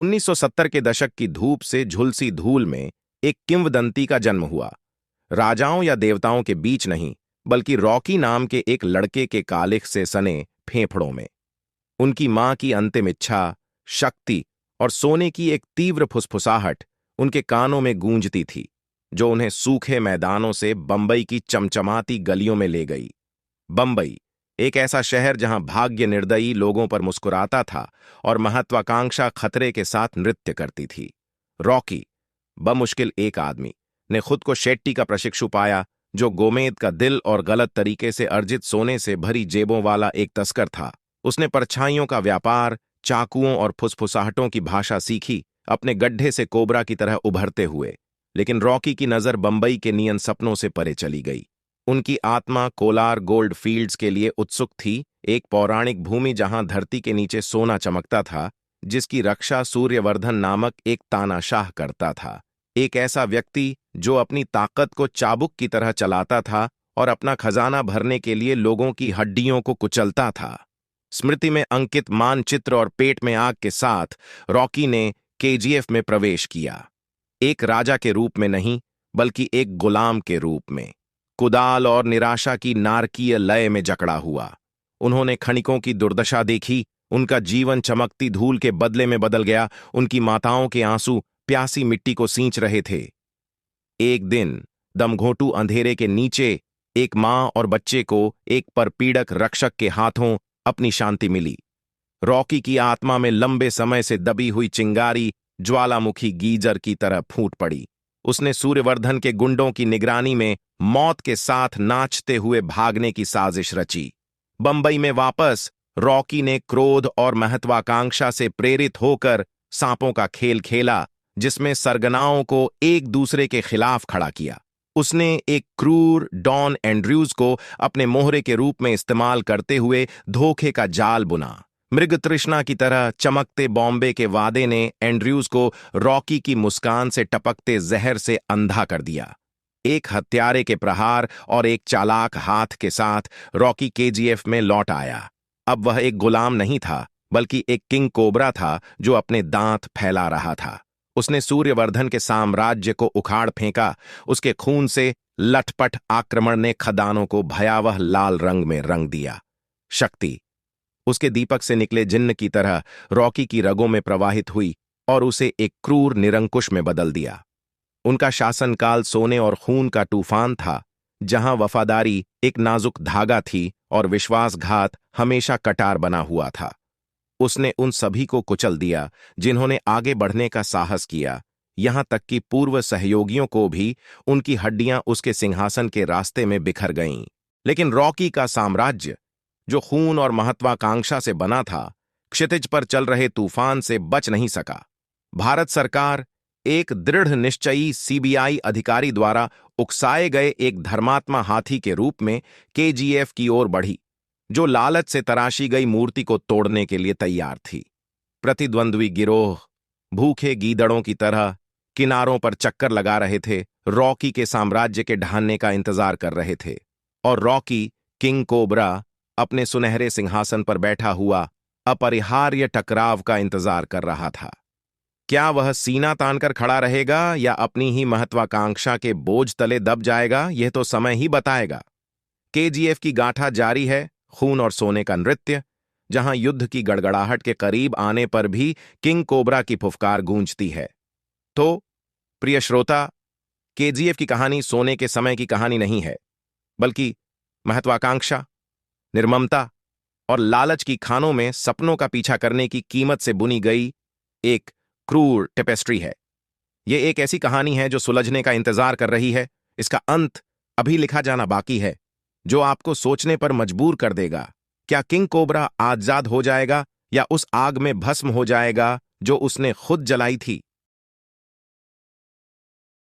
1970 के दशक की धूप से झुलसी धूल में एक किंवदंती का जन्म हुआ। राजाओं या देवताओं के बीच नहीं, बल्कि रॉकी नाम के एक लड़के के कालिख से सने फेफड़ों में। उनकी मां की अंतिम इच्छा, शक्ति और सोने की एक तीव्र फुसफुसाहट उनके कानों में गूंजती थी, जो उन्हें सूखे मैदानों से बंबई की चमचमाती गलियों में ले गई। बंबई, एक ऐसा शहर जहां भाग्य निर्दयी लोगों पर मुस्कुराता था और महत्वाकांक्षा खतरे के साथ नृत्य करती थी। रॉकी, बमुश्किल एक आदमी, ने खुद को शेट्टी का प्रशिक्षु पाया, जो गोमेद का दिल और गलत तरीके से अर्जित सोने से भरी जेबों वाला एक तस्कर था। उसने परछाइयों का व्यापार, चाकुओं और फुसफुसाहटों की भाषा सीखी, अपने गड्ढे से कोबरा की तरह उभरते हुए। लेकिन रॉकी की नजर बंबई के नियन सपनों से परे चली गई। उनकी आत्मा कोलार गोल्ड फील्ड्स के लिए उत्सुक थी, एक पौराणिक भूमि जहां धरती के नीचे सोना चमकता था, जिसकी रक्षा सूर्यवर्धन नामक एक तानाशाह करता था। एक ऐसा व्यक्ति जो अपनी ताकत को चाबुक की तरह चलाता था और अपना खजाना भरने के लिए लोगों की हड्डियों को कुचलता था। स्मृति में अंकित मानचित्र और पेट में आग के साथ रॉकी ने केजीएफ में प्रवेश किया। एक राजा के रूप में नहीं, बल्कि एक गुलाम के रूप में, कुदाल और निराशा की नारकीय लय में जकड़ा हुआ। उन्होंने खनिकों की दुर्दशा देखी, उनका जीवन चमकती धूल के बदले में बदल गया, उनकी माताओं के आंसू प्यासी मिट्टी को सींच रहे थे। एक दिन दमघोंटू अंधेरे के नीचे एक मां और बच्चे को एक परपीड़क रक्षक के हाथों अपनी शांति मिली। रॉकी की आत्मा में लंबे समय से दबी हुई चिंगारी ज्वालामुखी गीजर की तरह फूट पड़ी। उसने सूर्यवर्धन के गुंडों की निगरानी में मौत के साथ नाचते हुए भागने की साजिश रची। बंबई में वापस रॉकी ने क्रोध और महत्वाकांक्षा से प्रेरित होकर सांपों का खेल खेला, जिसमें सरगनाओं को एक दूसरे के खिलाफ खड़ा किया। उसने एक क्रूर डॉन एंड्रयूज को अपने मोहरे के रूप में इस्तेमाल करते हुए धोखे का जाल बुना। मृग तृष्णा की तरह चमकते बॉम्बे के वादे ने एंड्रयूज को रॉकी की मुस्कान से टपकते जहर से अंधा कर दिया। एक हत्यारे के प्रहार और एक चालाक हाथ के साथ रॉकी केजीएफ में लौट आया। अब वह एक गुलाम नहीं था, बल्कि एक किंग कोबरा था जो अपने दांत फैला रहा था। उसने सूर्यवर्धन के साम्राज्य को उखाड़ फेंका। उसके खून से लटपट आक्रमण ने खदानों को भयावह लाल रंग में रंग दिया। शक्ति उसके दीपक से निकले जिन्न की तरह रॉकी की रगों में प्रवाहित हुई और उसे एक क्रूर निरंकुश में बदल दिया। उनका शासनकाल सोने और खून का तूफान था, जहां वफादारी एक नाजुक धागा थी और विश्वासघात हमेशा कटार बना हुआ था। उसने उन सभी को कुचल दिया जिन्होंने आगे बढ़ने का साहस किया, यहां तक कि पूर्व सहयोगियों को भी। उनकी हड्डियां उसके सिंहासन के रास्ते में बिखर गईं। लेकिन रॉकी का साम्राज्य, जो खून और महत्वाकांक्षा से बना था, क्षितिज पर चल रहे तूफान से बच नहीं सका। भारत सरकार एक दृढ़ निश्चयी सीबीआई अधिकारी द्वारा उकसाए गए एक धर्मात्मा हाथी के रूप में केजीएफ की ओर बढ़ी, जो लालच से तराशी गई मूर्ति को तोड़ने के लिए तैयार थी। प्रतिद्वंद्वी गिरोह भूखे गीदड़ों की तरह किनारों पर चक्कर लगा रहे थे, रॉकी के साम्राज्य के ढहाने का इंतजार कर रहे थे। और रॉकी, किंग कोबरा, अपने सुनहरे सिंहासन पर बैठा हुआ अपरिहार्य टकराव का इंतजार कर रहा था। क्या वह सीना तानकर खड़ा रहेगा या अपनी ही महत्वाकांक्षा के बोझ तले दब जाएगा, यह तो समय ही बताएगा। केजीएफ की गाथा जारी है, खून और सोने का नृत्य, जहां युद्ध की गड़गड़ाहट के करीब आने पर भी किंग कोबरा की फुफकार गूंजती है। तो प्रिय श्रोता, केजीएफ की कहानी सोने के समय की कहानी नहीं है, बल्कि महत्वाकांक्षा, निर्ममता और लालच की खानों में सपनों का पीछा करने की कीमत से बुनी गई एक क्रूर टेपेस्ट्री है। यह एक ऐसी कहानी है जो सुलझने का इंतजार कर रही है। इसका अंत अभी लिखा जाना बाकी है, जो आपको सोचने पर मजबूर कर देगा। क्या किंग कोबरा आजाद हो जाएगा या उस आग में भस्म हो जाएगा जो उसने खुद जलाई थी?